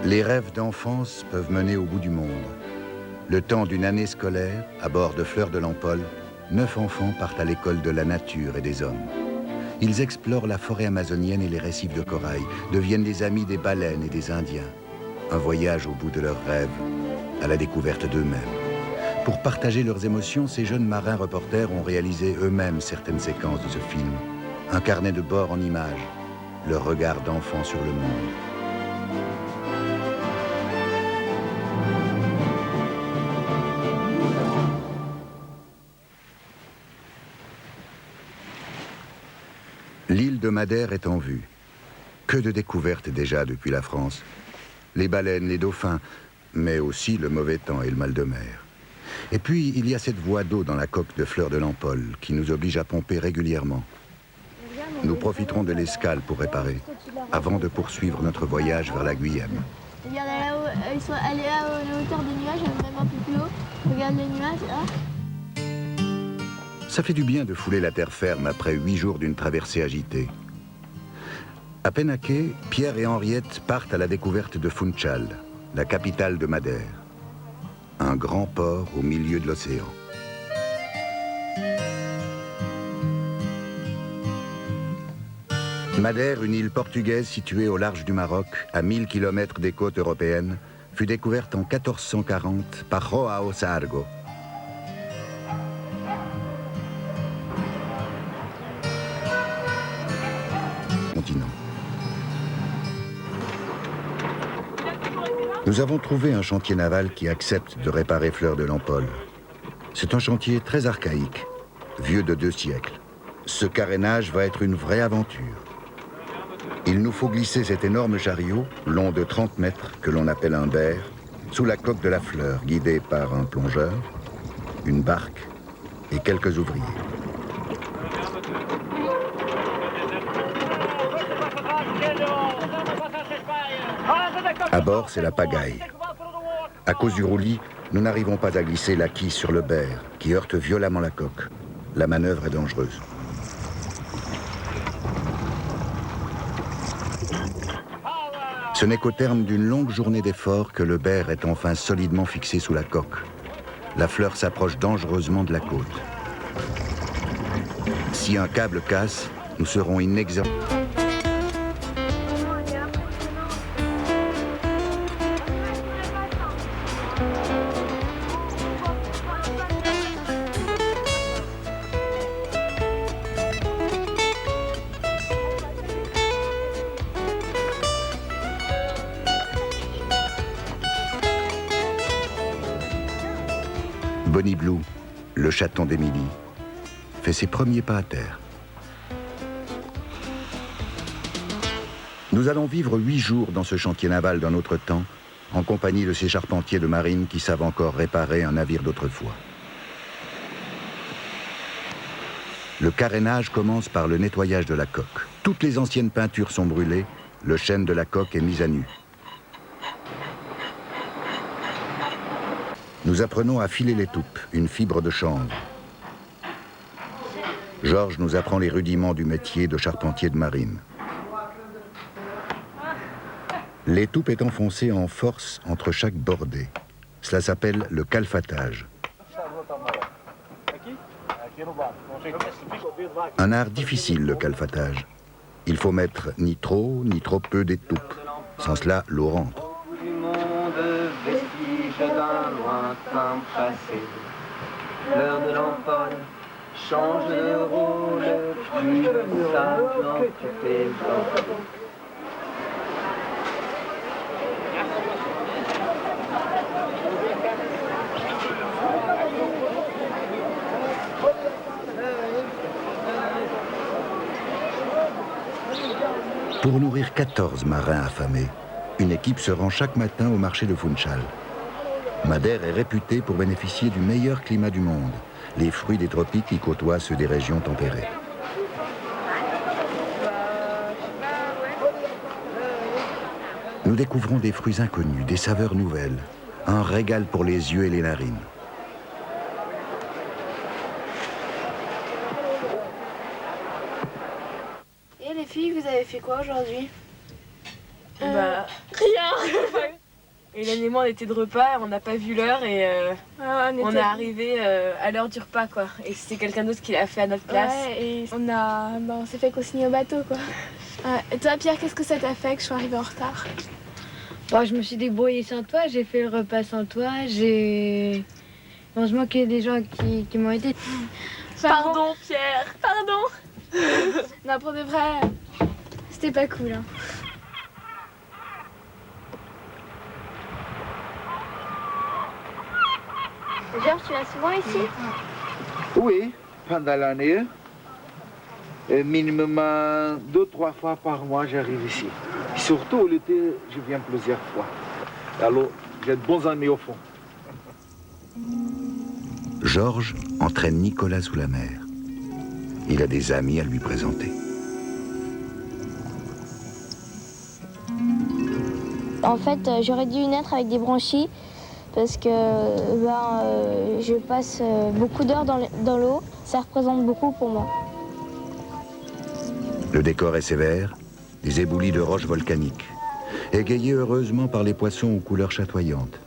Les rêves d'enfance peuvent mener au bout du monde. Le temps d'une année scolaire, à bord de Fleur de l'Empole, 9 enfants partent à l'école de la nature et des hommes. Ils explorent la forêt amazonienne et les récifs de corail, deviennent les amis des baleines et des Indiens. Un voyage au bout de leurs rêves, à la découverte d'eux-mêmes. Pour partager leurs émotions, ces jeunes marins reporters ont réalisé eux-mêmes certaines séquences de ce film. Un carnet de bord en images, leur regard d'enfant sur le monde. L'île de Madère est en vue. Que de découvertes déjà depuis la France. Les baleines, les dauphins, mais aussi le mauvais temps et le mal de mer. Et puis, il y a cette voie d'eau dans la coque de Fleur de l'Empole qui nous oblige à pomper régulièrement. Nous profiterons de l'escale pour réparer, avant de poursuivre notre voyage vers la Guyane. Regarde là-haut, elle est là à la hauteur des nuages, même un peu plus haut. Regarde les nuages, là. Ça fait du bien de fouler la terre ferme après 8 jours d'une traversée agitée. À peine à quai, Pierre et Henriette partent à la découverte de Funchal, la capitale de Madère. Un grand port au milieu de l'océan. Madère, une île portugaise située au large du Maroc, à 1000 km des côtes européennes, fut découverte en 1440 par João Sargo. Continent. Nous avons trouvé un chantier naval qui accepte de réparer Fleur de l'Empole. C'est un chantier très archaïque, vieux de 2 siècles. Ce carénage va être une vraie aventure. Il nous faut glisser cet énorme chariot, long de 30 mètres, que l'on appelle un berre, sous la coque de la Fleur, guidé par un plongeur, une barque et quelques ouvriers. À bord, c'est la pagaille. À cause du roulis, nous n'arrivons pas à glisser la quille sur le berre, qui heurte violemment la coque. La manœuvre est dangereuse. Ce n'est qu'au terme d'une longue journée d'efforts que le berre est enfin solidement fixé sous la coque. La Fleur s'approche dangereusement de la côte. Si un câble casse, nous serons inexorablement. Bonnie Blue, le chaton d'Émilie, fait ses premiers pas à terre. Nous allons vivre 8 jours dans ce chantier naval d'un autre temps, en compagnie de ces charpentiers de marine qui savent encore réparer un navire d'autrefois. Le carénage commence par le nettoyage de la coque. Toutes les anciennes peintures sont brûlées, le chêne de la coque est mis à nu. Nous apprenons à filer les toupes, une fibre de chanvre. Georges nous apprend les rudiments du métier de charpentier de marine. L'étoupe est enfoncée en force entre chaque bordée. Cela s'appelle le calfatage. Un art difficile, le calfatage. Il faut mettre ni trop peu d'étoupe. Sans cela, l'eau rentre. D'un lointain passé, Fleur de l'Empole change de rôle, plus simple dans toutes les eaux. Pour nourrir 14 marins affamés, une équipe se rend chaque matin au marché de Funchal. Madère est réputée pour bénéficier du meilleur climat du monde, les fruits des tropiques qui côtoient ceux des régions tempérées. Nous découvrons des fruits inconnus, des saveurs nouvelles, un régal pour les yeux et les narines. Et les filles, vous avez fait quoi aujourd'hui Rien. Hélène et moi, on était de repas, on n'a pas vu l'heure et on est arrivé à l'heure du repas, quoi. Et c'était quelqu'un d'autre qui l'a fait à notre place. Ouais, et on s'est fait consigner au bateau, quoi. Et toi, Pierre, qu'est-ce que ça t'a fait que je sois arrivée en retard? Bon, je me suis débrouillée sans toi, j'ai fait le repas sans toi, heureusement qu'il y a des gens qui m'ont aidé. Pardon, Pierre, pardon. Non, pour de vrai, c'était pas cool, hein. Georges, tu viens souvent ici? Oui, pendant l'année. Minimum 2-3 fois par mois, j'arrive ici. Surtout l'été, je viens plusieurs fois. Alors, j'ai de bons amis au fond. Georges entraîne Nicolas sous la mer. Il a des amis à lui présenter. En fait, j'aurais dû naître avec des branchies parce que je passe beaucoup d'heures dans l'eau. Ça représente beaucoup pour moi. Le décor est sévère, des éboulis de roches volcaniques, égayés heureusement par les poissons aux couleurs chatoyantes.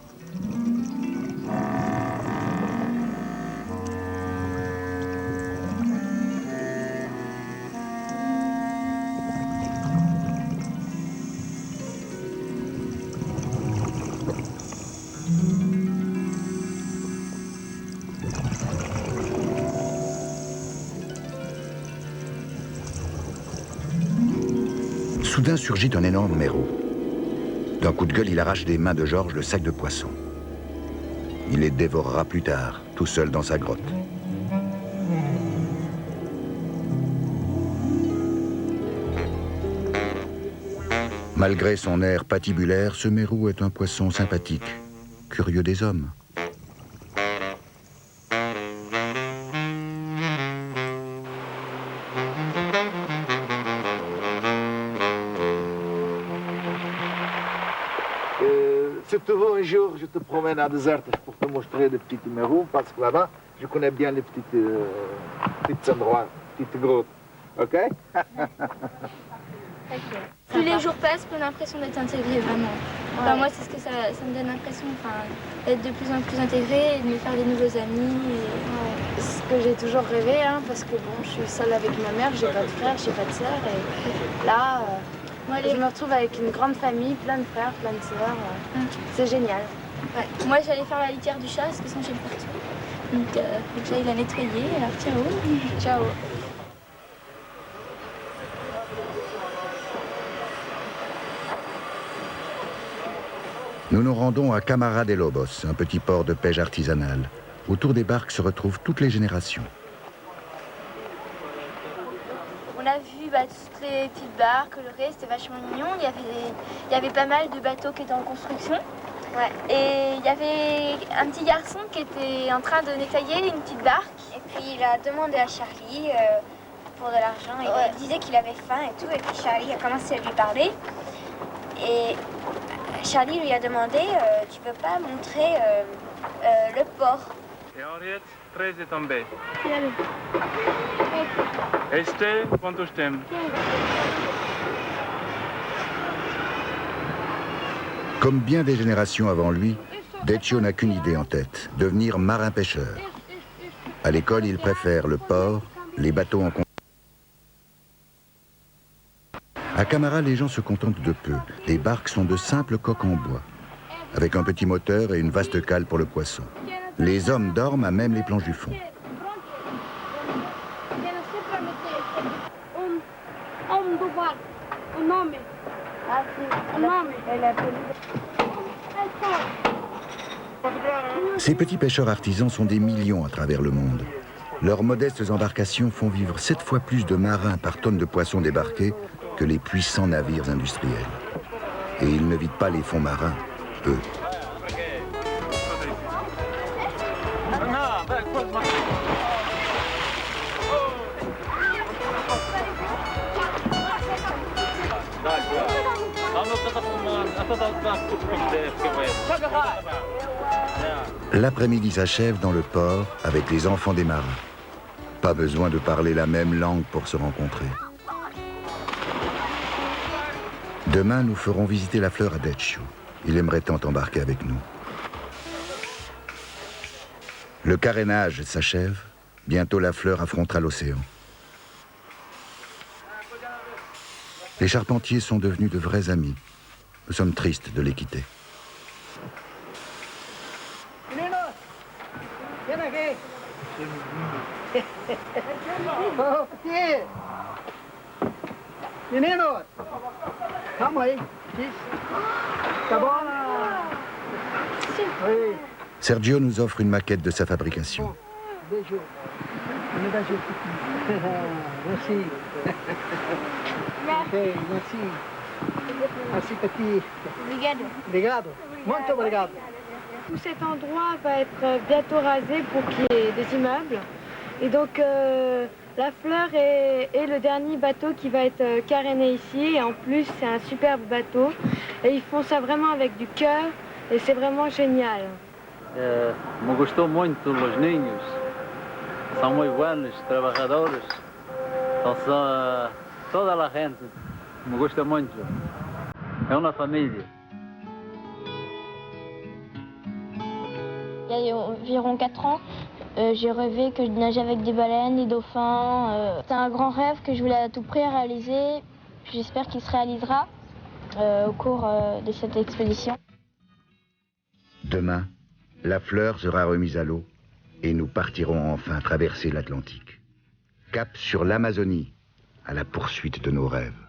Soudain surgit un énorme mérou. D'un coup de gueule, il arrache des mains de Georges le sac de poissons. Il les dévorera plus tard, tout seul dans sa grotte. Malgré son air patibulaire, ce mérou est un poisson sympathique, curieux des hommes. Si tu veux un jour, je te promène à Désert pour te montrer des petits mérous, parce que là-bas, je connais bien les petits endroits, petites grottes. OK? Plus les jours passent, plus l'impression d'être intégrée, vraiment. Enfin, moi, c'est ce que ça me donne l'impression, d'être de plus en plus intégrée et de me faire des nouveaux amis. C'est ce que j'ai toujours rêvé, hein, parce que bon, je suis seule avec ma mère, j'ai pas de frère, j'ai pas de sœur, et là, je me retrouve avec une grande famille, plein de frères, plein de sœurs. C'est génial. Ouais. Moi, j'allais faire la litière du chat parce que son chat est partout. Donc, faut que j'aille la nettoyer. Alors, ciao. Ciao. Nous nous rendons à Camara de Lobos, un petit port de pêche artisanale. Autour des barques se retrouvent toutes les générations. On a vu toutes les petites barques, colorées, c'était vachement mignon. Il y avait pas mal de bateaux qui étaient en construction. Ouais. Et il y avait un petit garçon qui était en train de nettoyer une petite barque. Et puis il a demandé à Charlie pour de l'argent. Il disait qu'il avait faim et tout. Et puis Charlie a commencé à lui parler. Et Charlie lui a demandé tu veux pas montrer le port? Et Henriette, 13 est tombé. Este, quantos tem? Comme bien des générations avant lui, Decio n'a qu'une idée en tête, devenir marin-pêcheur. À l'école, il préfère le port, les bateaux en construction. À Camara, les gens se contentent de peu. Les barques sont de simples coques en bois, avec un petit moteur et une vaste cale pour le poisson. Les hommes dorment à même les planches du fond. Ces petits pêcheurs artisans sont des millions à travers le monde. Leurs modestes embarcations font vivre 7 fois plus de marins par tonne de poissons débarqués que les puissants navires industriels. Et ils ne vident pas les fonds marins, eux. L'après-midi s'achève dans le port avec les enfants des marins. Pas besoin de parler la même langue pour se rencontrer. Demain, nous ferons visiter la fleur à Decio. Il aimerait tant embarquer avec nous. Le carénage s'achève. Bientôt la fleur affrontera l'océan. Les charpentiers sont devenus de vrais amis. Nous sommes tristes de les quitter. Sergio nous offre une maquette de sa fabrication. Tout cet endroit va être bientôt rasé pour qu'il y ait des immeubles. Et donc la fleur est le dernier bateau qui va être caréné ici. Et en plus, c'est un superbe bateau. Et ils font ça vraiment avec du cœur. Et c'est vraiment génial. Me gustou muito los niños. São muy buenos, trabajadores. Então, toda a gente me gusta muito. É uma família. Il y a environ 4 ans, j'ai rêvé que je nageais avec des baleines, des dauphins. C'est un grand rêve que je voulais à tout prix réaliser. J'espère qu'il se réalisera au cours de cette expédition. Demain, la fleur sera remise à l'eau et nous partirons enfin traverser l'Atlantique. Cap sur l'Amazonie, à la poursuite de nos rêves.